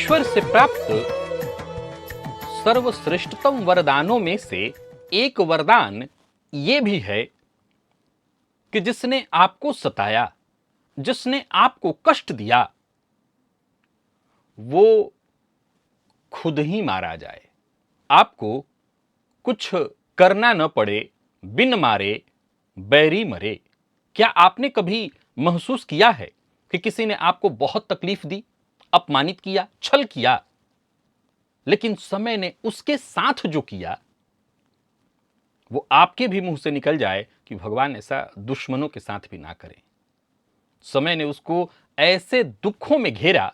ईश्वर से प्राप्त सर्वश्रेष्ठतम वरदानों में से एक वरदान ये भी है कि जिसने आपको सताया, जिसने आपको कष्ट दिया, वो खुद ही मारा जाए। आपको कुछ करना न पड़े, बिन मारे बैरी मरे। क्या आपने कभी महसूस किया है कि किसी ने आपको बहुत तकलीफ दी, अपमानित किया, छल किया, लेकिन समय ने उसके साथ जो किया वो आपके भी मुंह से निकल जाए कि भगवान ऐसा दुश्मनों के साथ भी ना करें। समय ने उसको ऐसे दुखों में घेरा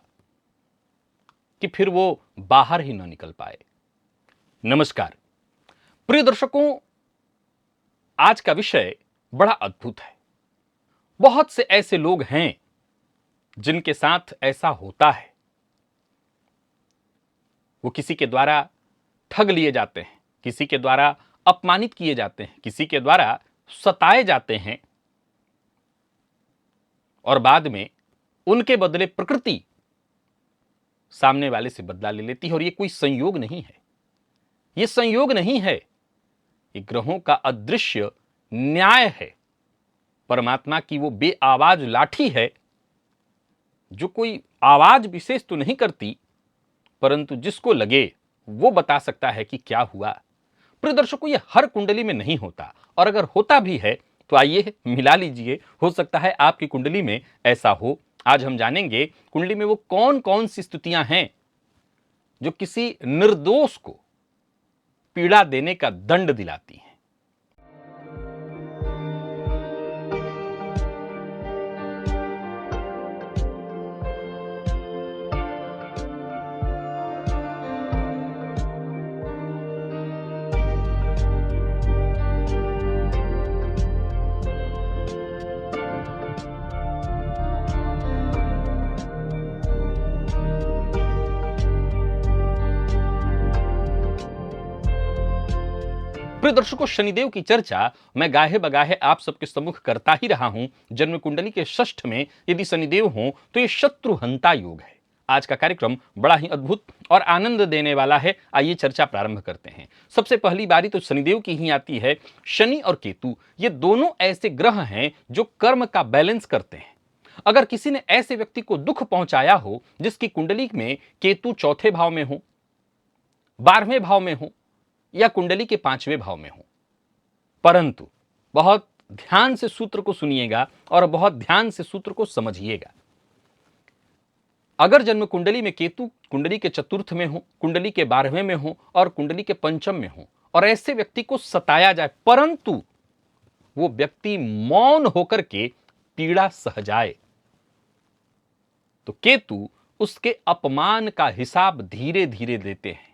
कि फिर वो बाहर ही ना निकल पाए। नमस्कार प्रिय दर्शकों, आज का विषय बड़ा अद्भुत है। बहुत से ऐसे लोग हैं जिनके साथ ऐसा होता है। वो किसी के द्वारा ठग लिए जाते हैं, किसी के द्वारा अपमानित किए जाते हैं, किसी के द्वारा सताए जाते हैं और बाद में उनके बदले प्रकृति सामने वाले से बदला ले लेती है। और ये कोई संयोग नहीं है, ये संयोग नहीं है, ये ग्रहों का अदृश्य न्याय है। परमात्मा की वो बेआवाज लाठी है जो कोई आवाज विशेष तो नहीं करती, परंतु जिसको लगे वो बता सकता है कि क्या हुआ। प्रिय दर्शकों, ये हर कुंडली में नहीं होता, और अगर होता भी है तो आइए मिला लीजिए, हो सकता है आपकी कुंडली में ऐसा हो। आज हम जानेंगे कुंडली में वो कौन कौन सी स्थितियां हैं जो किसी निर्दोष को पीड़ा देने का दंड दिलाती हैं। प्रिय दर्शकों, शनिदेव की चर्चा मैं गाहे बगाहे आप सबके सम्मुख करता ही रहा हूं। जन्म कुंडली के षष्ठ में यदि शनिदेव हों तो ये शत्रुहंता योग है। आज का कार्यक्रम बड़ा ही अद्भुत और आनंद देने वाला है। आइए चर्चा प्रारंभ करते हैं। सबसे पहली बारी तो शनिदेव की ही आती है। शनि और केतु ये दोनों ऐसे ग्रह हैं जो कर्म का बैलेंस करते हैं। अगर किसी ने ऐसे व्यक्ति को दुख पहुंचाया हो जिसकी कुंडली में केतु चौथे भाव में हो, 12वें भाव में हो या कुंडली के 5वें भाव में हो, परंतु बहुत ध्यान से सूत्र को सुनिएगा और बहुत ध्यान से सूत्र को समझिएगा। अगर जन्म कुंडली में केतु कुंडली के चतुर्थ में हो, कुंडली के 12वें में हो और कुंडली के पंचम में हो, और ऐसे व्यक्ति को सताया जाए परंतु वो व्यक्ति मौन होकर के पीड़ा सह जाए, तो केतु उसके अपमान का हिसाब धीरे धीरे देते हैं।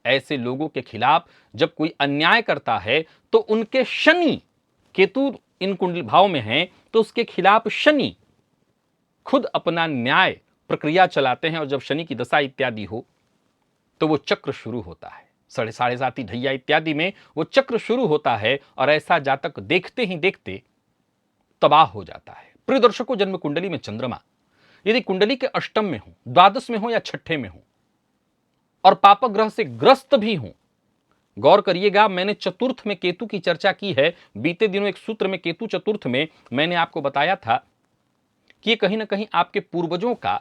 ऐसे लोगों के खिलाफ जब कोई अन्याय करता है तो उनके शनि, केतु इन कुंडली भाव में हैं तो उसके खिलाफ शनि खुद अपना न्याय प्रक्रिया चलाते हैं। और जब शनि की दशा इत्यादि हो तो वो चक्र शुरू होता है। साढ़े साती ढैया इत्यादि में वो चक्र शुरू होता है और ऐसा जातक देखते ही देखते तबाह हो जाता है। प्रिय दर्शकों, जन्म कुंडली में चंद्रमा यदि कुंडली के अष्टम में हो, द्वादश में हो या छठे में हो और पाप ग्रह से ग्रस्त भी हूं, गौर करिएगा, मैंने चतुर्थ में केतु की चर्चा की है। बीते दिनों एक सूत्र में केतु चतुर्थ में मैंने आपको बताया था कि ये कहीं ना कहीं आपके पूर्वजों का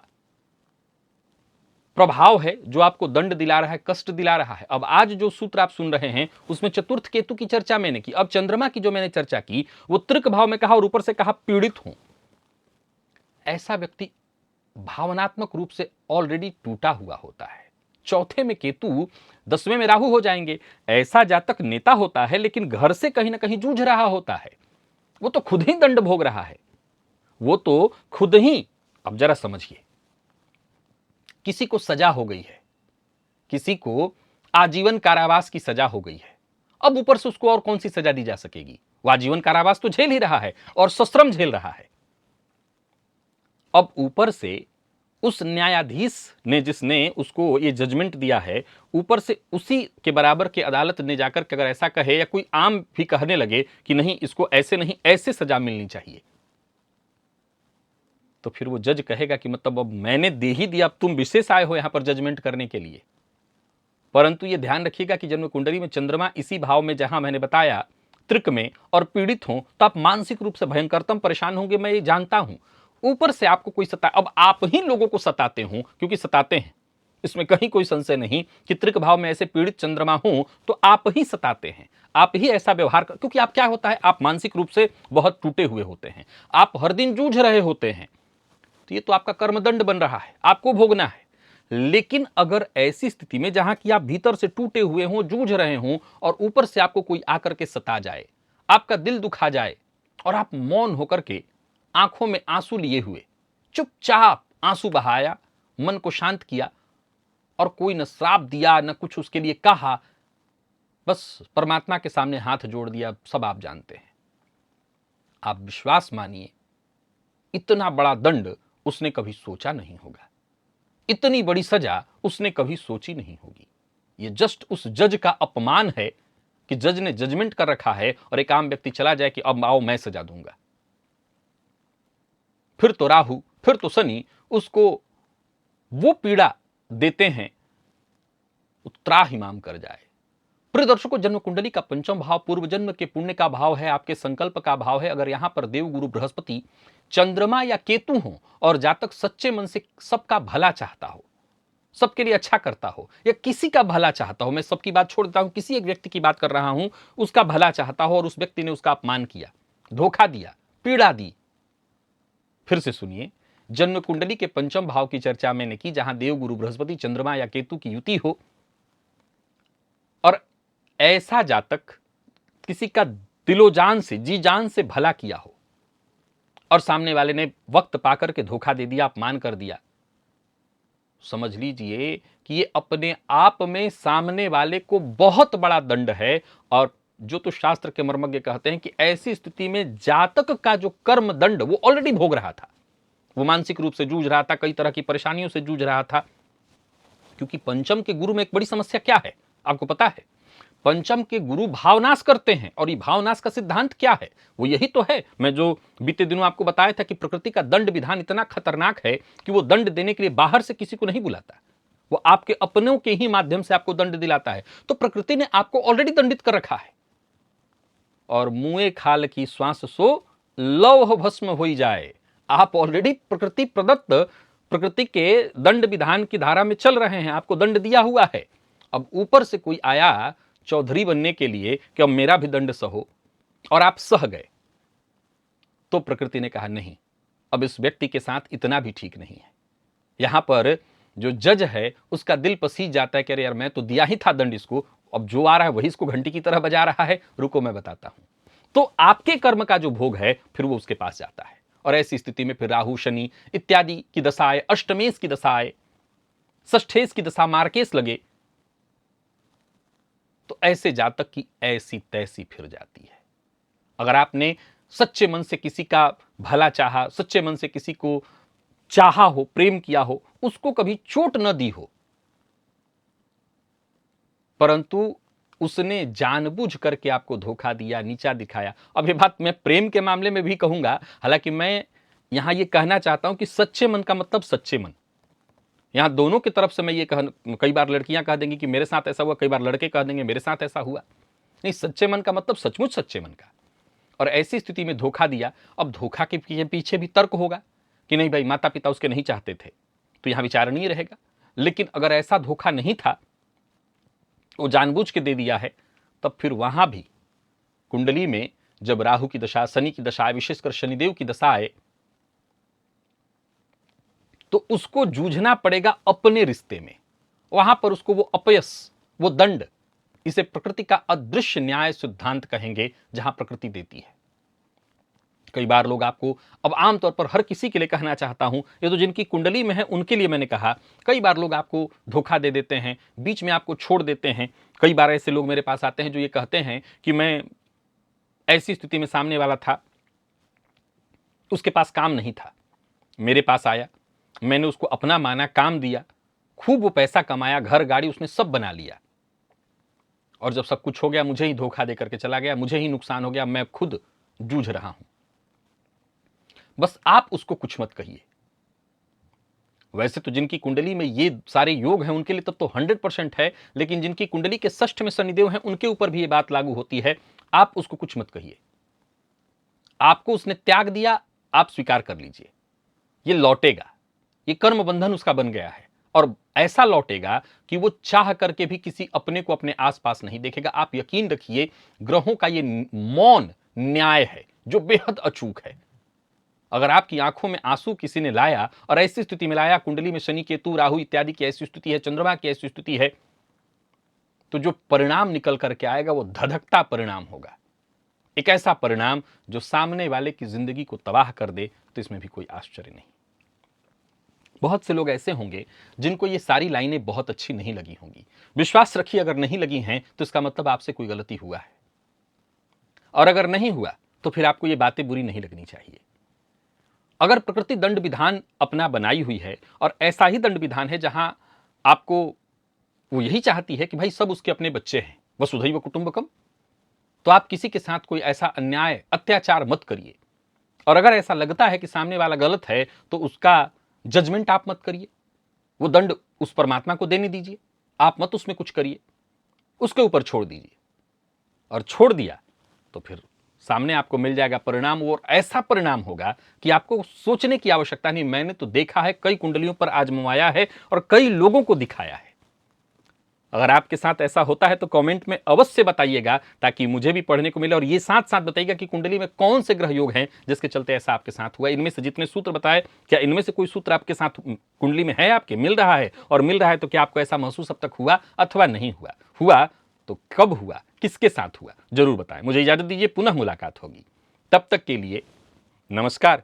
प्रभाव है जो आपको दंड दिला रहा है, कष्ट दिला रहा है। अब आज जो सूत्र आप सुन रहे हैं उसमें चतुर्थ केतु की चर्चा मैंने की। अब चंद्रमा की जो मैंने चर्चा की वो तृक भाव में कहा और ऊपर से कहा पीड़ित हूं। ऐसा व्यक्ति भावनात्मक रूप से ऑलरेडी टूटा हुआ होता है। चौथे में केतु, 10वें में राहु हो जाएंगे। ऐसा जातक नेता होता है लेकिन घर से कहीं ना कहीं जूझ रहा होता है। वो तो खुद ही दंड भोग रहा है, वो तो खुद ही। अब जरा समझिए, किसी को सजा हो गई है, किसी को आजीवन कारावास की सजा हो गई है। अब ऊपर से उसको और कौन सी सजा दी जा सकेगी? वो आजीवन कारावास तो झेल ही रहा है और सश्रम झेल रहा है। अब ऊपर से उस न्यायाधीश ने जिसने उसको ये जजमेंट दिया है, ऊपर से उसी के बराबर के अदालत ने जाकर के अगर ऐसा कहे या कोई आम भी कहने लगे कि नहीं इसको ऐसे नहीं ऐसे सजा मिलनी चाहिए, तो फिर वो जज कहेगा कि मतलब अब मैंने दे ही दिया, अब तुम विशेष आए हो यहां पर जजमेंट करने के लिए। परंतु ये ध्यान रखिएगा कि जन्म कुंडली में चंद्रमा इसी भाव में, जहां मैंने बताया त्रिक में, और पीड़ित हो तो आप मानसिक रूप से भयंकरतम परेशान होंगे, मैं ये जानता हूं। ऊपर से आपको कोई अब आप ही लोगों को सताते हो, क्योंकि सताते हैं, इसमें कहीं कोई संशय नहीं कि त्रिक भाव में ऐसे पीड़ित चंद्रमा हो तो आप ही सताते हैं, आप ही ऐसा व्यवहार कर, क्योंकि आप क्या होता है, आप मानसिक रूप से बहुत टूटे हुए होते हैं, आप हर दिन जूझ रहे होते हैं, तो ये तो आपका कर्मदंड बन रहा है, आपको भोगना है। लेकिन अगर ऐसी स्थिति में जहां कि आप भीतर से टूटे हुए हों, जूझ रहे हों, और ऊपर से आपको कोई आकर के सता जाए, आपका दिल दुखा जाए, और आप मौन होकर के आंखों में आंसू लिए हुए चुपचाप आंसू बहाया, मन को शांत किया, और कोई न श्राप दिया न कुछ उसके लिए कहा, बस परमात्मा के सामने हाथ जोड़ दिया, सब आप जानते हैं। आप विश्वास मानिए, इतना बड़ा दंड उसने कभी सोचा नहीं होगा, इतनी बड़ी सजा उसने कभी सोची नहीं होगी। ये जस्ट उस जज का अपमान है कि जज ने जजमेंट कर रखा है और एक आम व्यक्ति चला जाए कि अब आओ मैं सजा दूंगा। फिर तो राहु, फिर तो शनि उसको वो पीड़ा देते हैं, त्राहिमाम कर जाए। प्रिय दर्शकों, जन्म कुंडली का पंचम भाव पूर्व जन्म के पुण्य का भाव है, आपके संकल्प का भाव है। अगर यहां पर देव गुरु बृहस्पति, चंद्रमा या केतु हो और जातक सच्चे मन से सबका भला चाहता हो, सबके लिए अच्छा करता हो, या किसी का भला चाहता हो, मैं सबकी बात छोड़ देता हूं, किसी एक व्यक्ति की बात कर रहा हूं, उसका भला चाहता हो और उस व्यक्ति ने उसका अपमान किया, धोखा दिया, पीड़ा दी। फिर से सुनिए, जन्म कुंडली के पंचम भाव की चर्चा मैंने की, जहां देव गुरु बृहस्पति, चंद्रमा या केतु की युति हो, और ऐसा जातक किसी का दिलो जान से, जी जान से भला किया हो, और सामने वाले ने वक्त पाकर के धोखा दे दिया, अपमान कर दिया, समझ लीजिए कि ये अपने आप में सामने वाले को बहुत बड़ा दंड है। और जो तो शास्त्र के मर्मज्ञ कहते हैं कि ऐसी स्थिति में जातक का जो कर्म दंड वो ऑलरेडी भोग रहा था, वो मानसिक रूप से जूझ रहा था, कई तरह की परेशानियों से जूझ रहा था। क्योंकि पंचम के गुरु में एक बड़ी समस्या क्या है आपको पता है, पंचम के गुरु भावनाश करते हैं। और ये भावनाश का सिद्धांत क्या है, वो यही तो है, मैं जो बीते दिनों आपको बताया था कि प्रकृति का दंड विधान इतना खतरनाक है कि वो दंड देने के लिए बाहर से किसी को नहीं बुलाता, वो आपके अपनों के ही माध्यम से आपको दंड दिलाता है। तो प्रकृति ने आपको ऑलरेडी दंडित कर रखा है। और मुए खाल की श्वास सो लौह भस्म हो जाए, आप ऑलरेडी प्रकृति प्रदत्त, प्रकृति के दंड विधान की धारा में चल रहे हैं, आपको दंड दिया हुआ है। अब ऊपर से कोई आया चौधरी बनने के लिए कि अब मेरा भी दंड सहो, और आप सह गए, तो प्रकृति ने कहा नहीं, अब इस व्यक्ति के साथ इतना भी ठीक नहीं है। यहां पर जो जज है उसका दिल पसीज जाता है कि अरे यार मैं तो दिया ही था दंड इसको, अब जो आ रहा है वही इसको घंटी की तरह बजा रहा है, रुको मैं बताता हूं। तो आपके कर्म का जो भोग है फिर वो उसके पास जाता है। और ऐसी स्थिति में फिर राहु, शनि इत्यादि की दशा आए, अष्टमेश की दशा आए, षष्ठेश की दशा, मार्केश लगे, तो ऐसे जातक की ऐसी तैसी फिर जाती है। अगर आपने सच्चे मन से किसी का भला चाहा, सच्चे मन से किसी को चाहा हो, प्रेम किया हो, उसको कभी चोट न दी हो, परंतु उसने जानबूझ करके आपको धोखा दिया, नीचा दिखाया। अब ये बात मैं प्रेम के मामले में भी कहूंगा, हालांकि मैं यहां ये कहना चाहता हूं कि सच्चे मन का मतलब सच्चे मन, यहां दोनों की तरफ से मैं ये कई बार लड़कियां कह देंगी कि मेरे साथ ऐसा हुआ, कई बार लड़के कह देंगे मेरे साथ ऐसा हुआ। नहीं, सच्चे मन का मतलब सचमुच सच्चे मन का। और ऐसी स्थिति में धोखा दिया, अब धोखा के पीछे भी तर्क होगा कि नहीं भाई माता पिता उसके नहीं चाहते थे, तो यहां विचारणीय रहेगा। लेकिन अगर ऐसा धोखा नहीं था, वो जानबूझ के दे दिया है, तब फिर वहां भी कुंडली में जब राहु की दशा, शनि की दशा, विशेषकर शनिदेव की दशा आए, तो उसको जूझना पड़ेगा अपने रिश्ते में। वहां पर उसको वो अपयश, वो दंड, इसे प्रकृति का अदृश्य न्याय सिद्धांत कहेंगे, जहां प्रकृति देती है। कई बार लोग आपको, अब आमतौर पर हर किसी के लिए कहना चाहता हूं, ये तो जिनकी कुंडली में है उनके लिए मैंने कहा, कई बार लोग आपको धोखा दे देते हैं, बीच में आपको छोड़ देते हैं। कई बार ऐसे लोग मेरे पास आते हैं जो ये कहते हैं कि मैं ऐसी स्थिति में सामने वाला था, उसके पास काम नहीं था, मेरे पास आया, मैंने उसको अपना माना, काम दिया, खूब वो पैसा कमाया, घर गाड़ी उसने सब बना लिया, और जब सब कुछ हो गया मुझे ही धोखा दे करके चला गया, मुझे ही नुकसान हो गया, मैं खुद जूझ रहा हूं। बस आप उसको कुछ मत कहिए, वैसे तो जिनकी कुंडली में ये सारे योग हैं उनके लिए तब तो 100% है, लेकिन जिनकी कुंडली के षष्ठ में शनिदेव हैं उनके ऊपर भी ये बात लागू होती है। आप उसको कुछ मत कहिए, आपको उसने त्याग दिया, आप स्वीकार कर लीजिए, ये लौटेगा, ये कर्म बंधन उसका बन गया है और ऐसा लौटेगा कि वो चाह करके भी किसी अपने को अपने आसपास नहीं देखेगा। आप यकीन रखिए, ग्रहों का ये मौन न्याय है जो बेहद अचूक है। अगर आपकी आंखों में आंसू किसी ने लाया और ऐसी स्थिति में लाया, कुंडली में शनि केतु राहु इत्यादि की ऐसी स्थिति है, चंद्रमा की ऐसी स्थिति है, तो जो परिणाम निकल करके आएगा वो धधकता परिणाम होगा, एक ऐसा परिणाम जो सामने वाले की जिंदगी को तबाह कर दे। तो इसमें भी कोई आश्चर्य नहीं। बहुत से लोग ऐसे होंगे जिनको ये सारी लाइनें बहुत अच्छी नहीं लगी होंगी। विश्वास रखिए, अगर नहीं लगी हैं तो इसका मतलब आपसे कोई गलती हुआ है, और अगर नहीं हुआ तो फिर आपको ये बातें बुरी नहीं लगनी चाहिए। अगर प्रकृति दंड विधान अपना बनाई हुई है और ऐसा ही दंड विधान है जहां आपको वो यही चाहती है कि भाई सब उसके अपने बच्चे हैं, वसुधैव कुटुंबकम, तो आप किसी के साथ कोई ऐसा अन्याय अत्याचार मत करिए। और अगर ऐसा लगता है कि सामने वाला गलत है तो उसका जजमेंट आप मत करिए, वो दंड उस परमात्मा को देने दीजिए, आप मत उसमें कुछ करिए, उसके ऊपर छोड़ दीजिए। और छोड़ दिया तो फिर सामने आपको मिल जाएगा परिणाम, और ऐसा परिणाम होगा कि आपको सोचने की आवश्यकता नहीं। मैंने तो देखा है, कई कुंडलियों पर आजमाया है और कई लोगों को दिखाया है। अगर आपके साथ ऐसा होता है तो कमेंट में अवश्य बताइएगा, ताकि मुझे भी पढ़ने को मिले। और ये साथ साथ बताइएगा कि कुंडली में कौन से ग्रह योग हैं जिसके चलते ऐसा आपके साथ हुआ। इनमें से जितने सूत्र बताए, क्या इनमें से कोई सूत्र आपके साथ कुंडली में है, आपके मिल रहा है? और मिल रहा है तो क्या आपको ऐसा महसूस अब तक हुआ अथवा नहीं हुआ? हुआ तो कब हुआ, किसके साथ हुआ, जरूर बताएं। मुझे इजाजत दीजिए, पुनः मुलाकात होगी। तब तक के लिए नमस्कार।